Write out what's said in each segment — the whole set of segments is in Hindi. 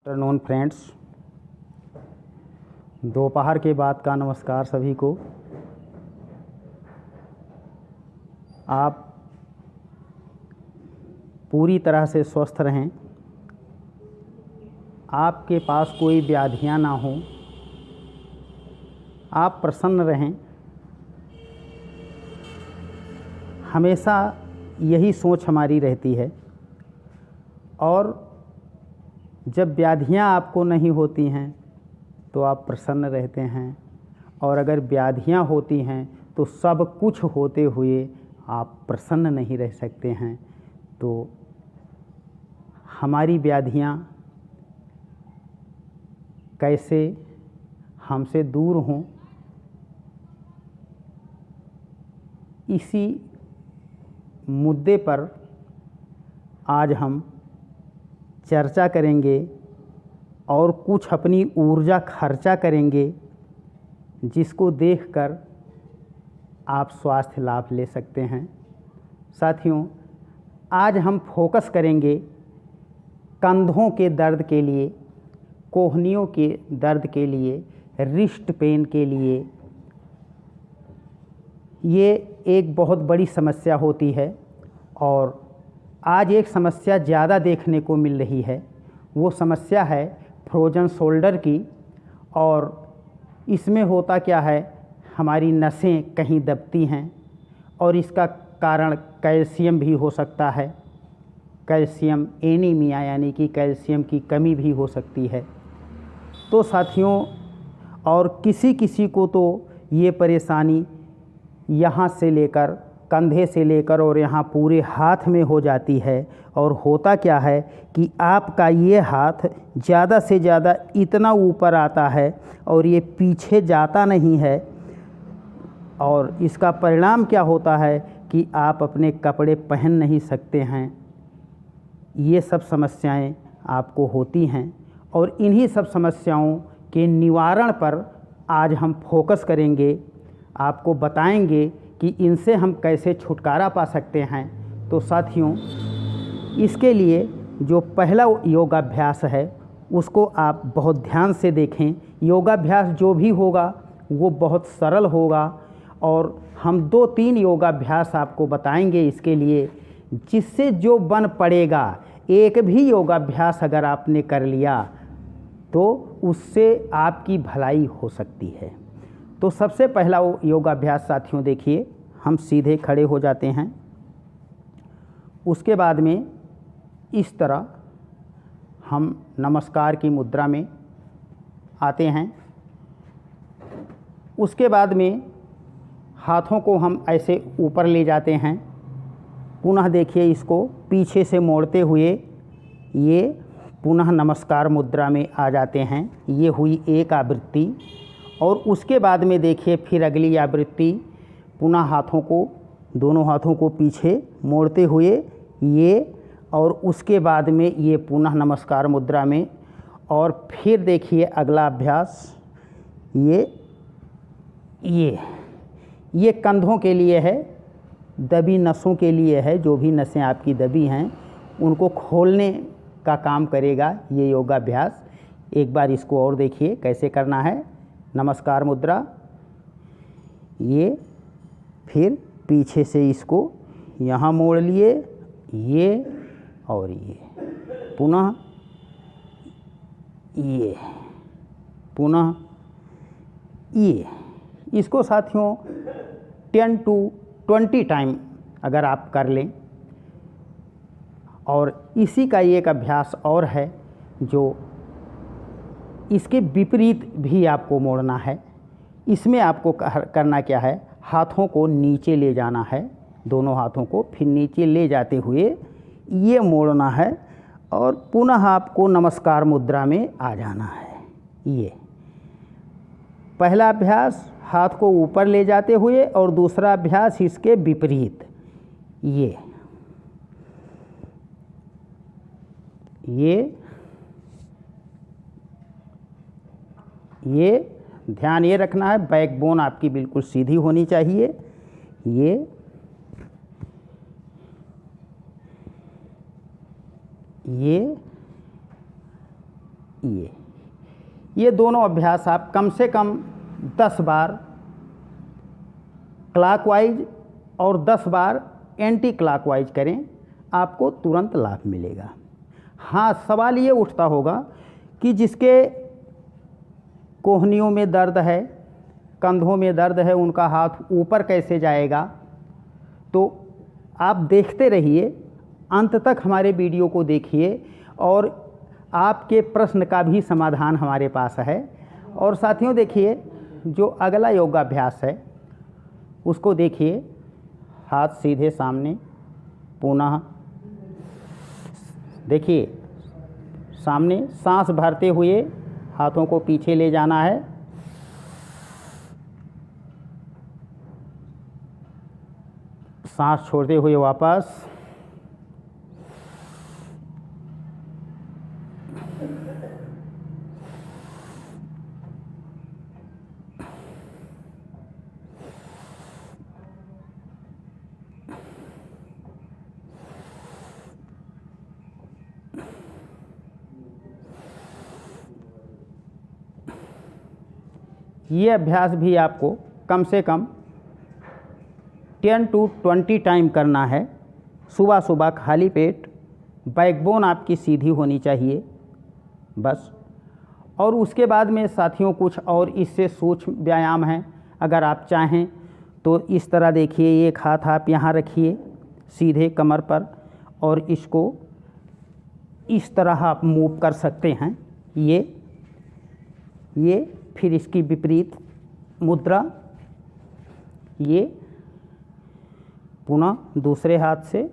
आफ्टरनून फ्रेंड्स, दोपहर के बाद का नमस्कार सभी को। आप पूरी तरह से स्वस्थ रहें, आपके पास कोई व्याधियां ना हो, आप प्रसन्न रहें। हमेशा यही सोच हमारी रहती है। और जब व्याधियां आपको नहीं होती हैं तो आप प्रसन्न रहते हैं, और अगर व्याधियां होती हैं तो सब कुछ होते हुए आप प्रसन्न नहीं रह सकते हैं। तो हमारी व्याधियां कैसे हमसे दूर हों, इसी मुद्दे पर आज हम चर्चा करेंगे और कुछ अपनी ऊर्जा खर्चा करेंगे, जिसको देखकर आप स्वास्थ्य लाभ ले सकते हैं। साथियों, आज हम फोकस करेंगे कंधों के दर्द के लिए, कोहनियों के दर्द के लिए, रिस्ट पेन के लिए। ये एक बहुत बड़ी समस्या होती है और आज एक समस्या ज़्यादा देखने को मिल रही है। वो समस्या है फ्रोजन शोल्डर की। और इसमें होता क्या है, हमारी नसें कहीं दबती हैं और इसका कारण कैल्शियम भी हो सकता है। कैल्शियम एनीमिया यानी कि कैल्शियम की कमी भी हो सकती है। तो साथियों, और किसी किसी को तो ये परेशानी यहाँ से लेकर, कंधे से लेकर और यहाँ पूरे हाथ में हो जाती है। और होता क्या है कि आपका ये हाथ ज़्यादा से ज़्यादा इतना ऊपर आता है और ये पीछे जाता नहीं है। और इसका परिणाम क्या होता है कि आप अपने कपड़े पहन नहीं सकते हैं। ये सब समस्याएं आपको होती हैं और इन्हीं सब समस्याओं के निवारण पर आज हम फोकस करेंगे। आपको बताएंगे कि इनसे हम कैसे छुटकारा पा सकते हैं। तो साथियों, इसके लिए जो पहला योगाभ्यास है उसको आप बहुत ध्यान से देखें। योगाभ्यास जो भी होगा वो बहुत सरल होगा और हम 2-3 योगाभ्यास आपको बताएंगे इसके लिए, जिससे जो बन पड़ेगा। एक भी योगाभ्यास अगर आपने कर लिया तो उससे आपकी भलाई हो सकती है। तो सबसे पहला योगाभ्यास साथियों, देखिए, हम सीधे खड़े हो जाते हैं। उसके बाद में इस तरह हम नमस्कार की मुद्रा में आते हैं। उसके बाद में हाथों को हम ऐसे ऊपर ले जाते हैं। पुनः देखिए, इसको पीछे से मोड़ते हुए ये पुनः नमस्कार मुद्रा में आ जाते हैं। ये हुई एक आवृत्ति। और उसके बाद में देखिए फिर अगली आवृत्ति, पुनः हाथों को, दोनों हाथों को पीछे मोड़ते हुए ये, और उसके बाद में ये पुनः नमस्कार मुद्रा में। और फिर देखिए अगला अभ्यास, ये कंधों के लिए है, दबी नसों के लिए है। जो भी नसें आपकी दबी हैं उनको खोलने का काम करेगा ये योगाभ्यास। एक बार इसको और देखिए कैसे करना है। नमस्कार मुद्रा, ये, फिर पीछे से इसको यहाँ मोड़ लिए, ये और ये, पुनः ये, पुनः ये। इसको साथियों 10 to 20 टाइम अगर आप कर लें। और इसी का एक अभ्यास और है जो इसके विपरीत भी आपको मोड़ना है। इसमें आपको करना क्या है, हाथों को नीचे ले जाना है, दोनों हाथों को फिर नीचे ले जाते हुए ये मोड़ना है और पुनः आपको नमस्कार मुद्रा में आ जाना है। ये पहला अभ्यास हाथ को ऊपर ले जाते हुए और दूसरा अभ्यास इसके विपरीत। ये ध्यान ये रखना है, बैकबोन आपकी बिल्कुल सीधी होनी चाहिए। ये ये दोनों अभ्यास आप कम से कम 10 बार क्लॉकवाइज और 10 बार एंटी क्लॉकवाइज करें, आपको तुरंत लाभ मिलेगा। हाँ, सवाल ये उठता होगा कि जिसके कोहनियों में दर्द है, कंधों में दर्द है, उनका हाथ ऊपर कैसे जाएगा? तो आप देखते रहिए, अंत तक हमारे वीडियो को देखिए और आपके प्रश्न का भी समाधान हमारे पास है। और साथियों देखिए, जो अगला योगाभ्यास है उसको देखिए। हाथ सीधे सामने, पुनः देखिए सामने, सांस भरते हुए हाथों को पीछे ले जाना है, सांस छोड़ते हुए वापस, ये अभ्यास भी आपको कम से कम 10 to 20 टाइम करना है। सुबह सुबह खाली पेट, बैकबोन आपकी सीधी होनी चाहिए बस। और उसके बाद में साथियों कुछ और इससे सूक्ष्म व्यायाम हैं, अगर आप चाहें तो इस तरह देखिए, एक हाथ आप यहाँ रखिए सीधे कमर पर और इसको इस तरह आप मूव कर सकते हैं। ये फिर इसकी विपरीत मुद्रा, ये पुनः दूसरे हाथ से,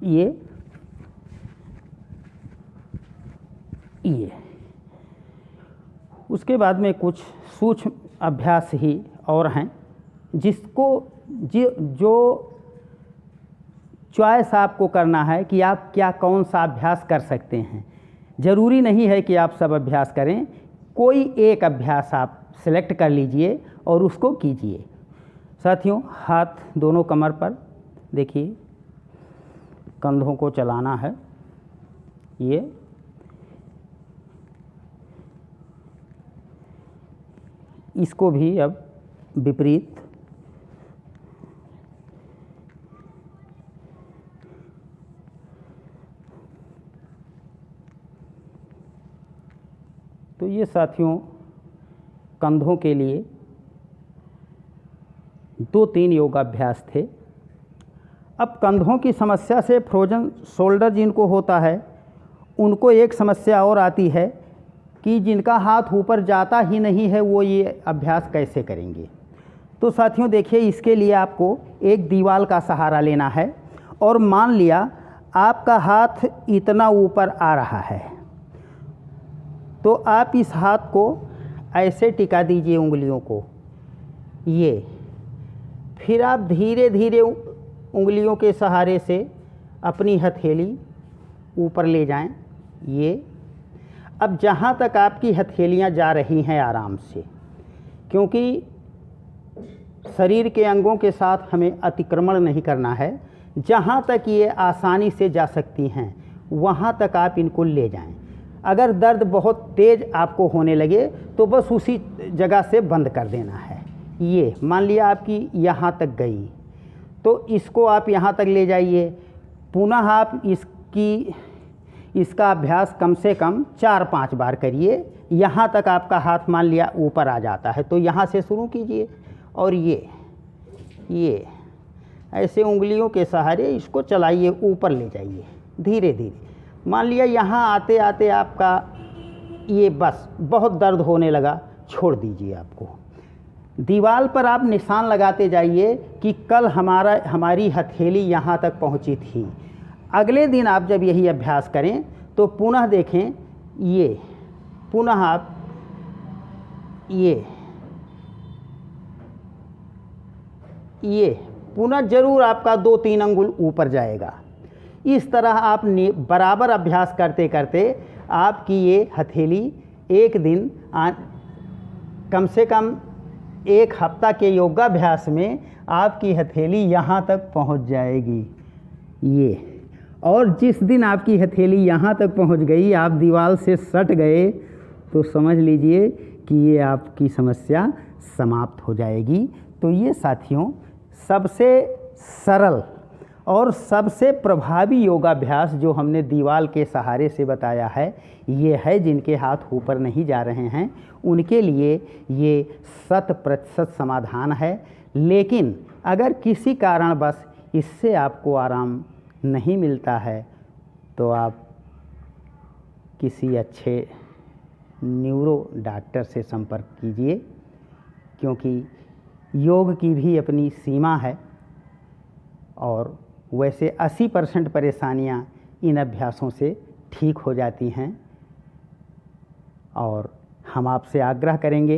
ये उसके बाद में कुछ सूक्ष्म अभ्यास ही और हैं जिसको जो चॉइस आपको करना है कि आप क्या कौन सा अभ्यास कर सकते हैं। ज़रूरी नहीं है कि आप सब अभ्यास करें, कोई एक अभ्यास आप सेलेक्ट कर लीजिए और उसको कीजिए। साथियों, हाथ दोनों कमर पर, देखिए कंधों को चलाना है, ये इसको भी अब विपरीत, तो ये साथियों कंधों के लिए 2-3 योगाभ्यास थे। अब कंधों की समस्या से फ्रोजन शोल्डर जिनको होता है उनको एक समस्या और आती है कि जिनका हाथ ऊपर जाता ही नहीं है वो ये अभ्यास कैसे करेंगे। तो साथियों देखिए, इसके लिए आपको एक दीवार का सहारा लेना है और मान लिया आपका हाथ इतना ऊपर आ रहा है, तो आप इस हाथ को ऐसे टिका दीजिए उंगलियों को, ये फिर आप धीरे धीरे उंगलियों के सहारे से अपनी हथेली ऊपर ले जाएं। ये अब जहाँ तक आपकी हथेलियाँ जा रही हैं आराम से, क्योंकि शरीर के अंगों के साथ हमें अतिक्रमण नहीं करना है, जहाँ तक ये आसानी से जा सकती हैं वहाँ तक आप इनको ले जाएं। अगर दर्द बहुत तेज़ आपको होने लगे तो बस उसी जगह से बंद कर देना है। ये मान लिया आपकी यहाँ तक गई, तो इसको आप यहाँ तक ले जाइए। पुनः आप इसका अभ्यास कम से कम 4-5 बार करिए। यहाँ तक आपका हाथ मान लिया ऊपर आ जाता है तो यहाँ से शुरू कीजिए और ये ऐसे उंगलियों के सहारे इसको चलाइए, ऊपर ले जाइए धीरे धीरे। मान लिया यहाँ आते आते आपका ये बस बहुत दर्द होने लगा, छोड़ दीजिए। आपको दीवार पर आप निशान लगाते जाइए कि कल हमारी हथेली यहाँ तक पहुँची थी। अगले दिन आप जब यही अभ्यास करें तो पुनः देखें, ये पुनः आप ये पुनः ज़रूर आपका 2-3 अंगुल ऊपर जाएगा। इस तरह आप बराबर अभ्यास करते करते आपकी ये हथेली एक दिन कम से कम 1 हफ्ता के योगाभ्यास में आपकी हथेली यहाँ तक पहुँच जाएगी। ये और जिस दिन आपकी हथेली यहाँ तक पहुँच गई, आप दीवार से सट गए, तो समझ लीजिए कि ये आपकी समस्या समाप्त हो जाएगी। तो ये साथियों सबसे सरल और सबसे प्रभावी योगाभ्यास जो हमने दीवार के सहारे से बताया है, ये है जिनके हाथ ऊपर नहीं जा रहे हैं उनके लिए ये 100% समाधान है। लेकिन अगर किसी कारणवश इससे आपको आराम नहीं मिलता है तो आप किसी अच्छे न्यूरो डॉक्टर से संपर्क कीजिए, क्योंकि योग की भी अपनी सीमा है और वैसे 80% परेशानियां इन अभ्यासों से ठीक हो जाती हैं। और हम आपसे आग्रह करेंगे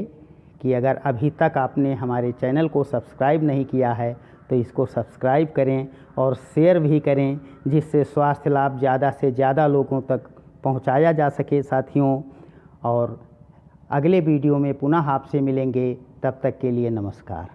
कि अगर अभी तक आपने हमारे चैनल को सब्सक्राइब नहीं किया है तो इसको सब्सक्राइब करें और शेयर भी करें, जिससे स्वास्थ्य लाभ ज़्यादा से ज़्यादा लोगों तक पहुंचाया जा सके साथियों। और अगले वीडियो में पुनः आपसे मिलेंगे, तब तक के लिए नमस्कार।